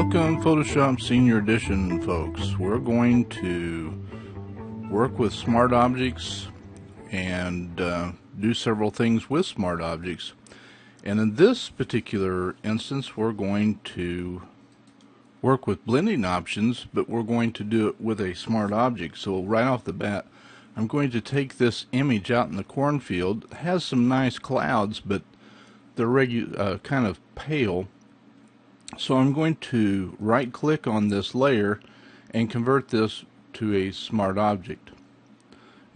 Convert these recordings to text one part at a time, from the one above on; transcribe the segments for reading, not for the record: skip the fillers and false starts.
Welcome Photoshop Senior Edition, folks. We're going to work with smart objects and do several things with smart objects. And in this particular instance, we're going to work with blending options, but we're going to do it with a smart object. So right off the bat, I'm going to take this image out in the cornfield. It has some nice clouds, but they're kind of pale. So I'm going to right click on this layer and convert this to a smart object.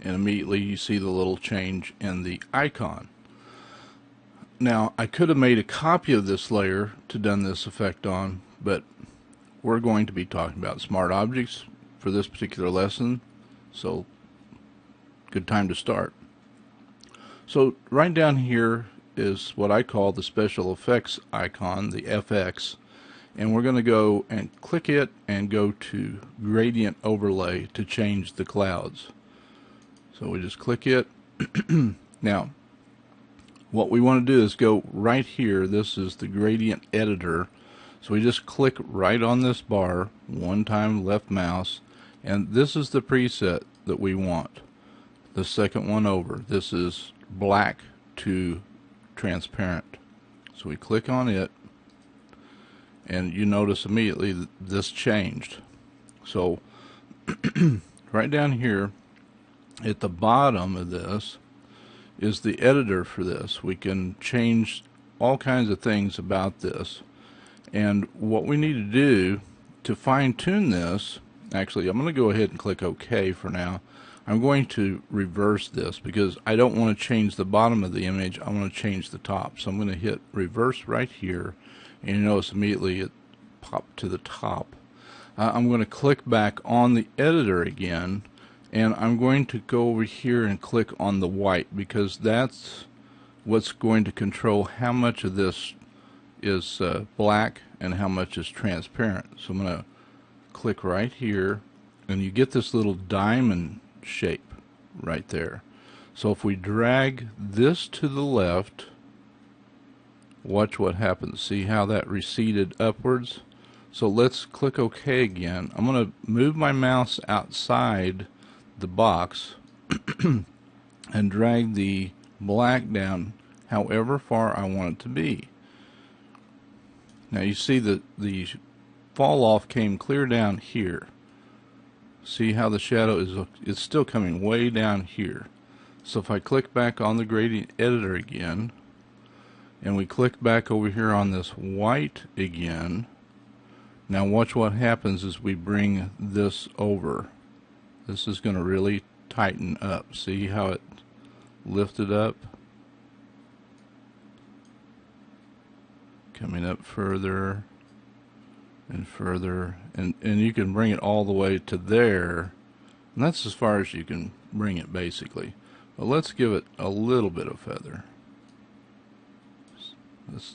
And immediately you see the little change in the icon. Now I could have made a copy of this layer to done this effect on, but we're going to be talking about smart objects for this particular lesson. So good time to start. So right down here is what I call the special effects icon, the FX. And we're going to go and click it and go to gradient overlay to change the clouds. So we just click it. Now what we want to do is go right here. This is the gradient editor. So we just click right on this bar, one time left mouse, and this is the preset that we want. The second one over. This is black to transparent. So we click on it, and you notice immediately that this changed. So right down here at the bottom of this is the editor for this. We can change all kinds of things about this. And what we need to do to fine-tune this, actually I'm going to go ahead and click OK for now. I'm going to reverse this because I don't want to change the bottom of the image, I want to change the top. So I'm going to hit reverse right here, and you notice immediately it popped to the top. I'm going to click back on the editor again, and I'm going to go over here and click on the white because that's what's going to control how much of this is black and how much is transparent. So I'm going to click right here, and you get this little diamond shape right there. So if we drag this to the left, watch what happens. See how that receded upwards? So let's click OK again. I'm going to move my mouse outside the box and drag the black down however far I want it to be. Now you see that the fall off came clear down here. See how the shadow is still coming way down here. So if I click back on the gradient editor again, and we click back over here on this white again, now watch what happens as we bring this over. This is going to really tighten up. See how it lifted up? Coming up further and further, and you can bring it all the way to there, and that's as far as you can bring it basically. But let's give it a little bit of feather.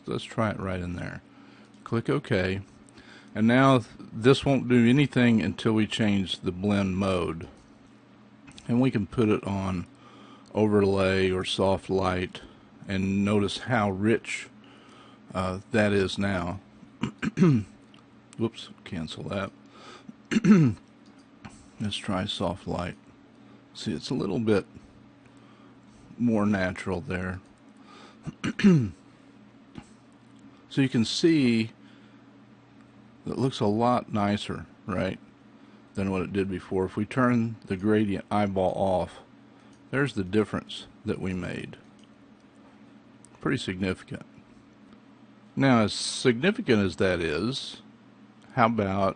Let's try it right in there. Click OK, and now this won't do anything until we change the blend mode, and we can put it on overlay or soft light, and notice how rich that is now. Whoops, cancel that. Let's try soft light. See, it's a little bit more natural there. So you can see it looks a lot nicer, right, than what it did before. If we turn the gradient eyeball off, there's the difference that we made. Pretty significant. Now, as significant as that is, how about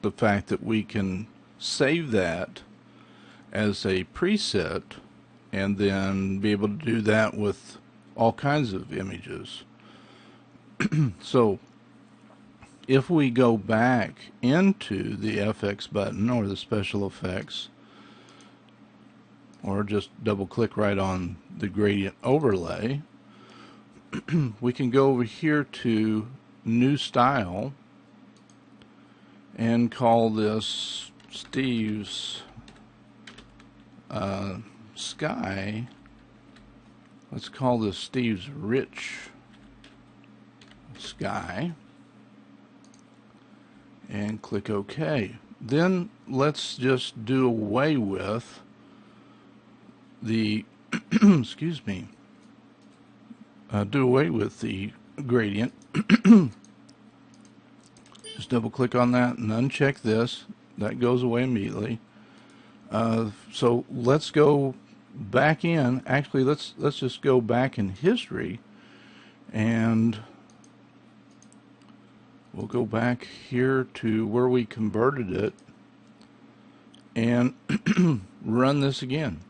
the fact that we can save that as a preset and then be able to do that with all kinds of images? So if we go back into the FX button or the special effects, or just double click right on the gradient overlay, we can go over here to new style and call this Steve's sky. Let's call this Steve's rich sky. and click OK. Then let's just do away with the excuse me, do away with the gradient. Just double click on that and uncheck this. That goes away immediately. So let's go back in. Actually, let's just go back in history, and we'll go back here to where we converted it and run this again.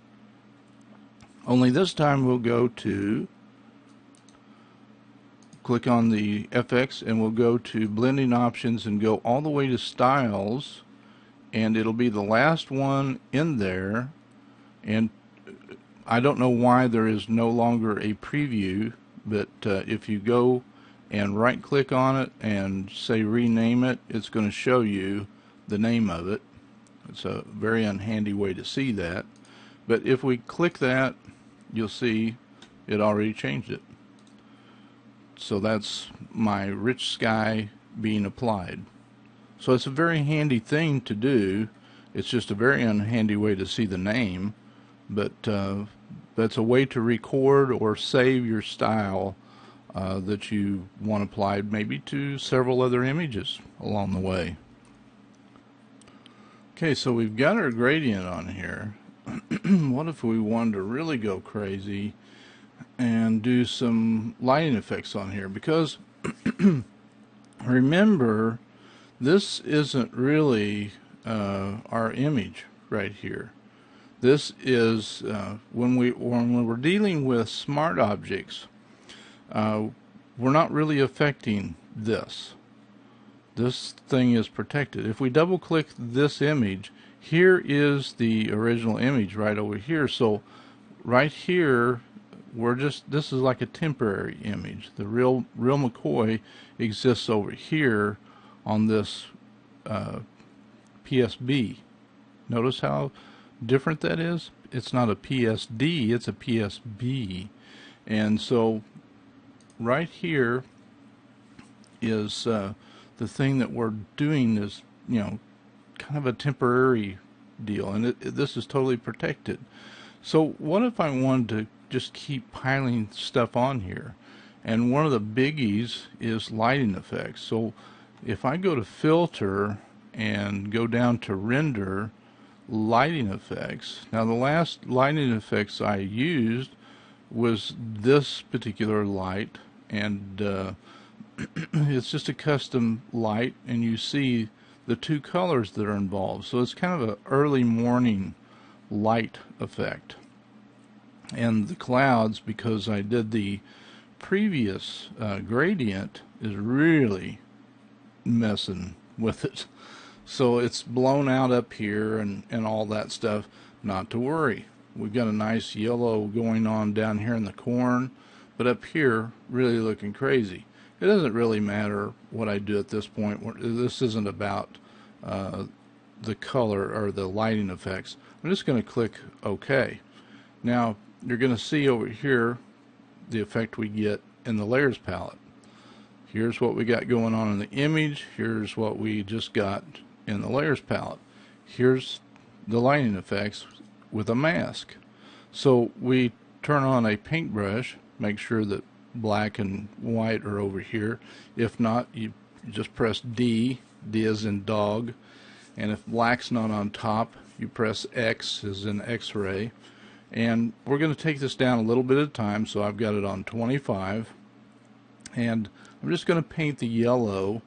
Only this time we'll go to click on the FX and we'll go to blending options and go all the way to styles, and it'll be the last one in there. And I don't know why there is no longer a preview, but if you go and right click on it and say rename it, it's going to show you the name of it. It's a very unhandy way to see that, but if we click that, you'll see it already changed it. So that's my rich sky being applied. So it's a very handy thing to do. It's just a very unhandy way to see the name, but that's a way to record or save your style that you want applied maybe to several other images along the way. Okay, so we've got our gradient on here. What if we wanted to really go crazy and do some lighting effects on here? Because remember, this isn't really our image right here. This is when we're dealing with smart objects, we're not really affecting this. This thing is protected. If we double click this image, here is the original image right over here. So right here, this is like a temporary image. The real McCoy exists over here on this PSB. Notice how different that is? It's not a PSD, it's a PSB. And so right here is the thing that we're doing is, kind of a temporary deal, and this is totally protected. So what if I wanted to just keep piling stuff on here? And one of the biggies is lighting effects. So if I go to filter and go down to render lighting effects, now the last lighting effects I used was this particular light, and it's just a custom light, and you see the two colors that are involved. So it's kind of an early morning light effect. And the clouds, because I did the previous gradient, is really messing with it. So it's blown out up here and all that stuff. Not to worry. We've got a nice yellow going on down here in the corn, but up here really looking crazy. It doesn't really matter what I do at this point. This isn't about the color or the lighting effects. I'm just going to click OK. Now you're going to see over here the effect we get in the layers palette. Here's what we got going on in the image. Here's what we just got in the layers palette. Here's the lighting effects with a mask. So we turn on a paintbrush, make sure that black and white are over here. If not, you just press D as in dog, and if black's not on top, you press X as in X-ray. And we're going to take this down a little bit at a time, so I've got it on 25, and I'm just going to paint the yellow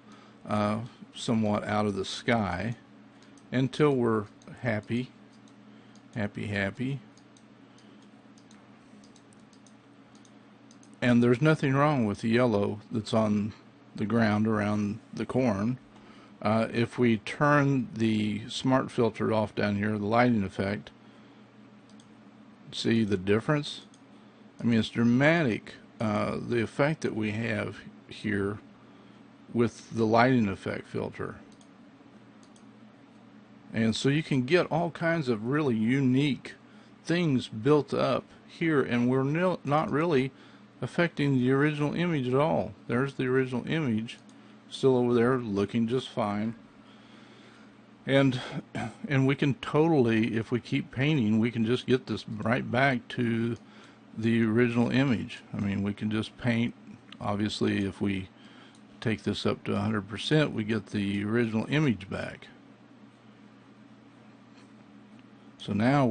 somewhat out of the sky until we're happy. And there's nothing wrong with the yellow that's on the ground around the corn. If we turn the smart filter off down here, the lighting effect, see the difference? I mean, it's dramatic, the effect that we have here with the lighting effect filter. And so you can get all kinds of really unique things built up here, and we're not really affecting the original image at all. There's the original image still over there looking just fine. And we can totally, if we keep painting, we can just get this right back to the original image. I mean, we can just paint. Obviously, if we take this up to 100%, we get the original image back. So now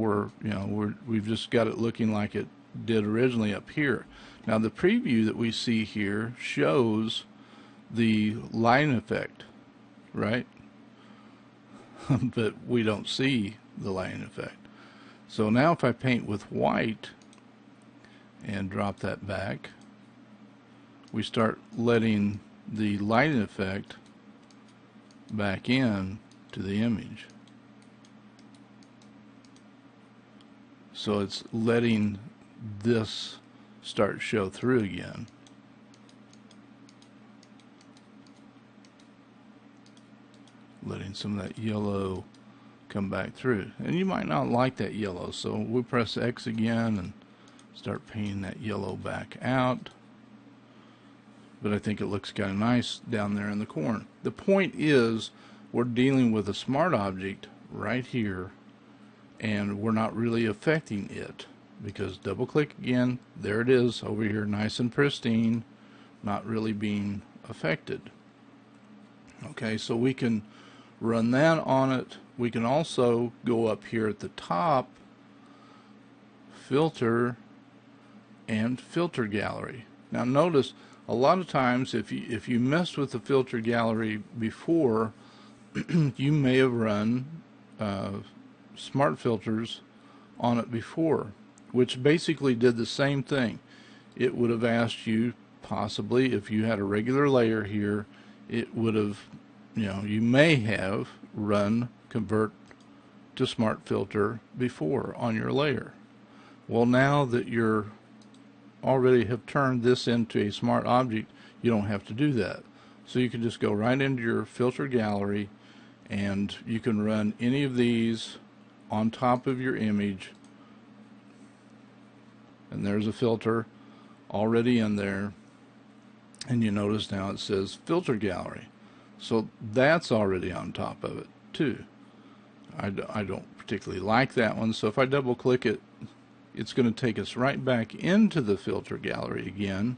we've just got it looking like it did originally up here. Now the preview that we see here shows the line effect, right? But we don't see the line effect. So now if I paint with white and drop that back, we start letting the lighting effect back in to the image. So it's letting this start show through again. Letting some of that yellow come back through. And you might not like that yellow, so we press X again and start painting that yellow back out. But I think it looks kind of nice down there in the corner. The point is, we're dealing with a smart object right here, and we're not really affecting it, because double click again, there it is over here, nice and pristine, not really being affected. Okay, so we can run that on it. We can also go up here at the top, filter, and filter gallery. Now notice, a lot of times if you messed with the filter gallery before, you may have run smart filters on it before, which basically did the same thing. It would have asked you, possibly, if you had a regular layer here, it would have, you may have run convert to smart filter before on your layer. Well, now that you're already have turned this into a smart object, you don't have to do that. So you can just go right into your filter gallery, and you can run any of these on top of your image, and there's a filter already in there, and you notice now it says filter gallery, so that's already on top of it too. I don't particularly like that one, so if I double click it, it's going to take us right back into the filter gallery again,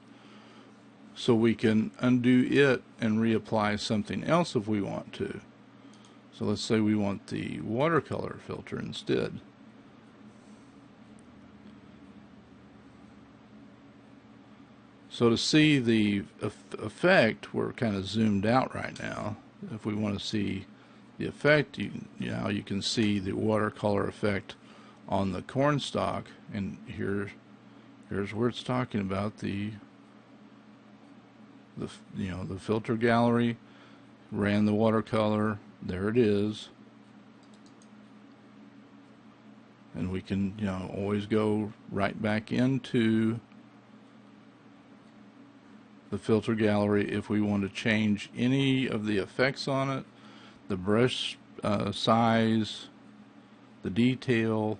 so we can undo it and reapply something else if we want to. So let's say we want the watercolor filter instead. So to see the effect, we're kind of zoomed out right now. If we want to see the effect, you can see the watercolor effect on the cornstalk, and here's where it's talking about the filter gallery, ran the watercolor, there it is, and we can always go right back into the filter gallery if we want to change any of the effects on it, the brush size, the detail,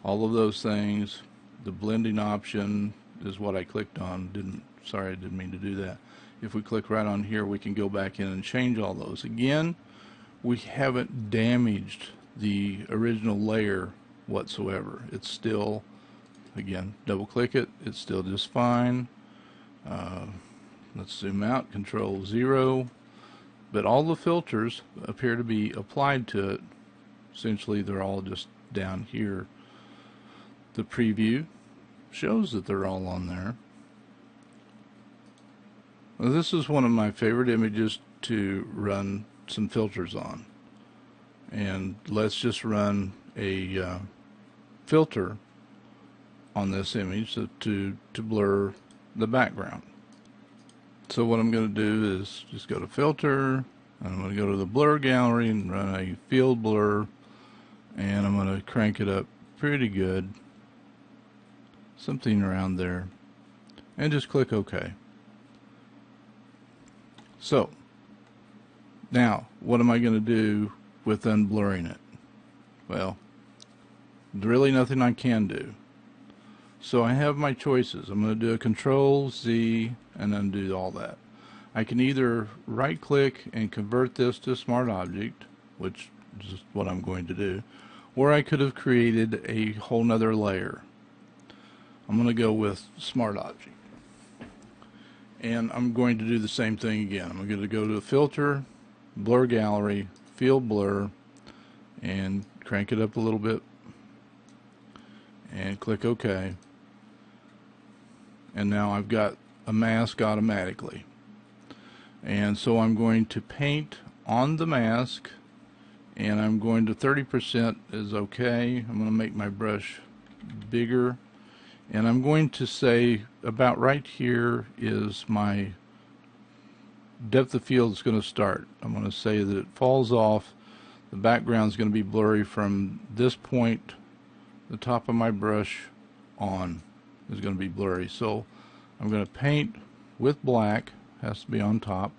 all of those things. The blending option is what I clicked on. Sorry, I didn't mean to do that. If we click right on here, we can go back in and change all those. Again, we haven't damaged the original layer whatsoever. It's still, again, double click it, it's still just fine. Let's zoom out, Control 0. But all the filters appear to be applied to it. Essentially, they're all just down here. The preview shows that they're all on there. Well, this is one of my favorite images to run some filters on. And let's just run a filter on this image to blur the background. So what I'm going to do is just go to filter, and I'm going to go to the blur gallery and run a field blur, and I'm going to crank it up pretty good, something around there, and just click OK. So now what am I going to do with unblurring it? Well, there's really nothing I can do. So I have my choices. I'm going to do a Control Z and undo all that. I can either right click and convert this to Smart Object, which is what I'm going to do, or I could have created a whole nother layer. I'm going to go with Smart Object. And I'm going to do the same thing again. I'm going to go to Filter, Blur Gallery, Field Blur, and crank it up a little bit, and click OK. And now I've got a mask automatically. And so I'm going to paint on the mask, and I'm going to 30% is okay. I'm going to make my brush bigger, and I'm going to say about right here is my depth of field is going to start. I'm going to say that it falls off. The background is going to be blurry from this point, the top of my brush on is going to be blurry. So I'm going to paint with black, has to be on top.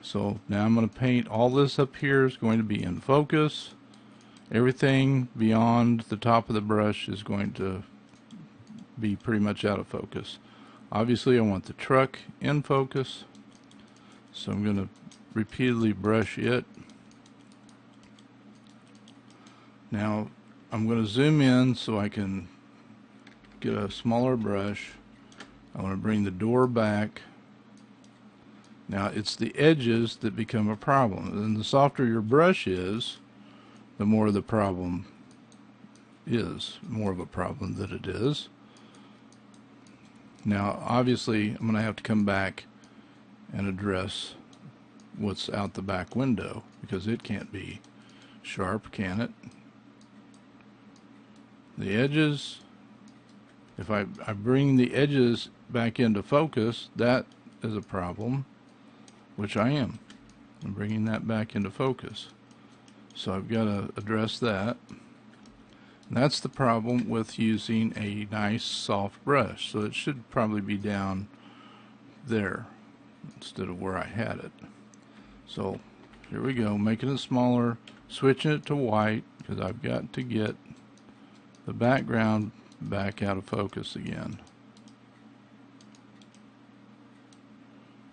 So now I'm going to paint all this up here is going to be in focus. Everything beyond the top of the brush is going to be pretty much out of focus. Obviously I want the truck in focus, so I'm going to repeatedly brush it. Now I'm going to zoom in so I can get a smaller brush. I want to bring the door back. Now it's the edges that become a problem, and the softer your brush is, the more the problem is, more of a problem that it is. Now obviously I'm going to have to come back and address what's out the back window, because it can't be sharp, can it? The edges, if I bring the edges back into focus, that is a problem, which I am. I'm bringing that back into focus. So I've got to address that. And that's the problem with using a nice soft brush. So it should probably be down there instead of where I had it. So here we go, making it smaller, switching it to white, because I've got to get the background back out of focus again.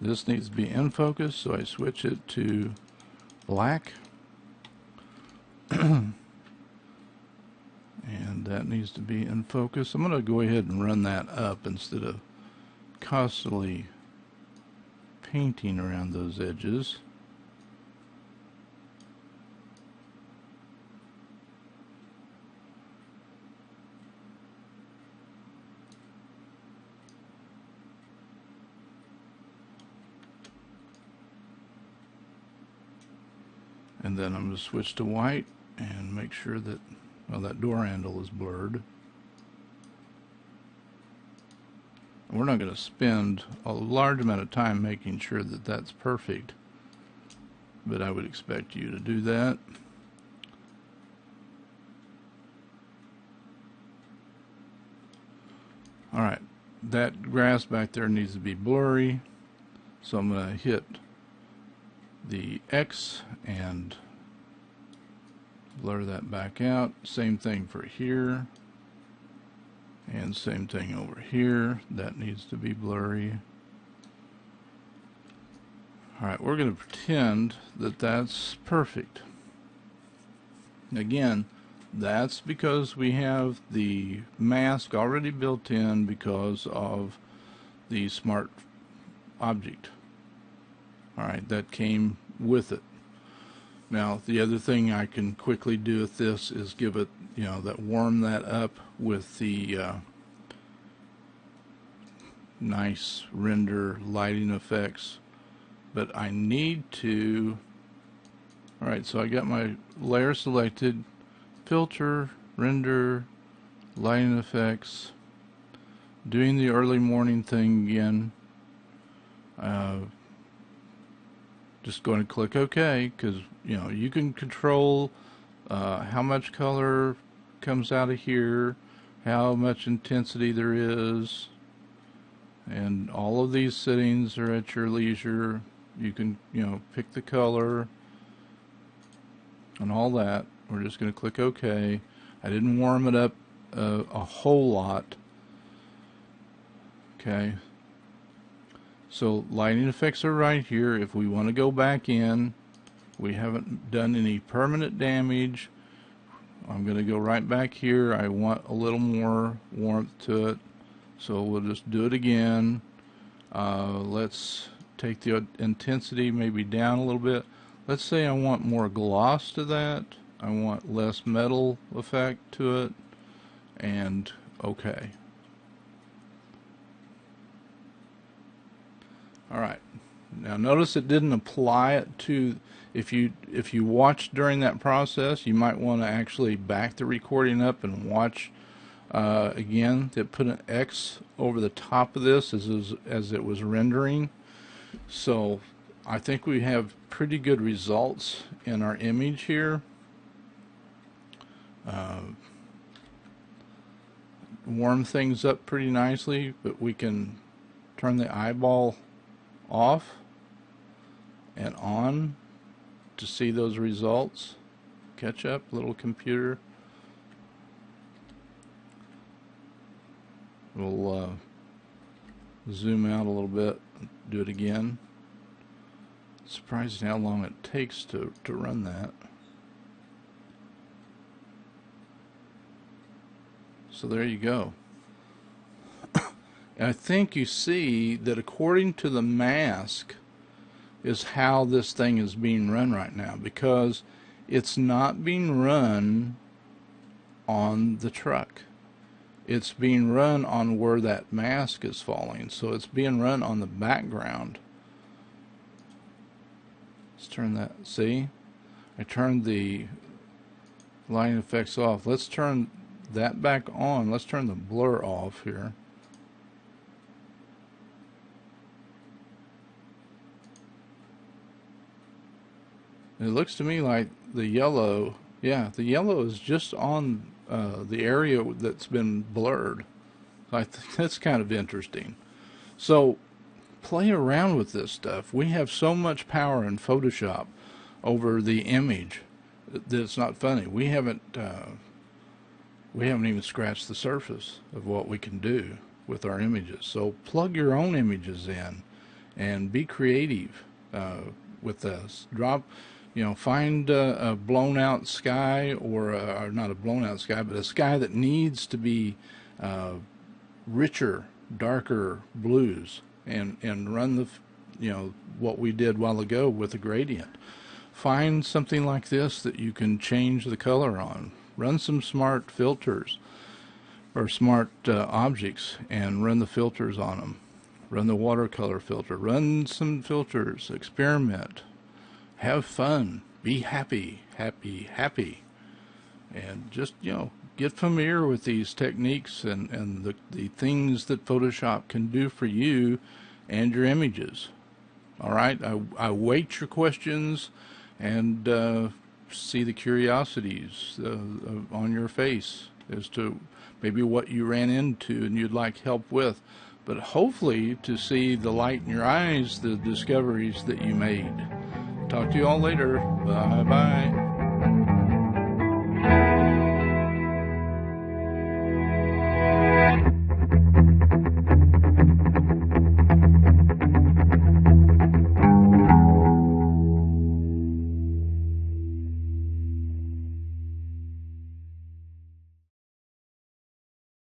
This needs to be in focus, so I switch it to black. And that needs to be in focus. I'm going to go ahead and run that up instead of constantly painting around those edges. And then I'm going to switch to white and make sure that, well, that door handle is blurred. We're not going to spend a large amount of time making sure that that's perfect, but I would expect you to do that. Alright, that grass back there needs to be blurry, so I'm going to hit the X and blur that back out. Same thing for here, and same thing over here. That needs to be blurry. Alright, we're going to pretend that that's perfect. Again, that's because we have the mask already built in because of the Smart Object. Alright, that came with it. Now the other thing I can quickly do with this is give it, warm that up with the nice render lighting effects. But I need to, alright, so I got my layer selected, filter, render, lighting effects, doing the early morning thing again. Just going to click OK, because you can control how much color comes out of here, how much intensity there is, and all of these settings are at your leisure. You can pick the color and all that. We're just going to click OK. I didn't warm it up a whole lot. Okay. So lighting effects are right here. If we want to go back in, We haven't done any permanent damage. I'm going to go right back here. I want a little more warmth to it, so we'll just do it again. Let's take the intensity maybe down a little bit. Let's say I want more gloss to that. I want less metal effect to it, and okay. Alright, now notice it didn't apply it to, if you watched during that process, you might want to actually back the recording up and watch again. It put an X over the top of this as it was rendering. So I think we have pretty good results in our image here. Warm things up pretty nicely, but we can turn the eyeball off and on to see those results. Catch up, little computer. We'll zoom out a little bit, do it again. Surprising how long it takes to run that. So there you go. And I think you see that according to the mask is how this thing is being run right now, because it's not being run on the truck. It's being run on where that mask is falling. So it's being run on the background. Let's turn that, see? I turned the lighting effects off. Let's turn that back on. Let's turn the blur off here. It looks to me like the yellow, yeah, the yellow is just on the area that's been blurred. I think that's kind of interesting. So play around with this stuff. We have so much power in Photoshop over the image that it's not funny. We haven't even scratched the surface of what we can do with our images. So plug your own images in and be creative with this. Find a blown out sky, or not a blown out sky, but a sky that needs to be richer, darker blues, and run the, what we did a while ago with a gradient. Find something like this that you can change the color on. Run some smart filters or smart objects and run the filters on them. Run the watercolor filter. Run some filters. Experiment. Have fun. Be happy, happy, happy. And just, get familiar with these techniques and the things that Photoshop can do for you and your images. All right, I wait your questions and see the curiosities on your face as to maybe what you ran into and you'd like help with, but hopefully to see the light in your eyes, the discoveries that you made. Talk to you all later. Bye-bye.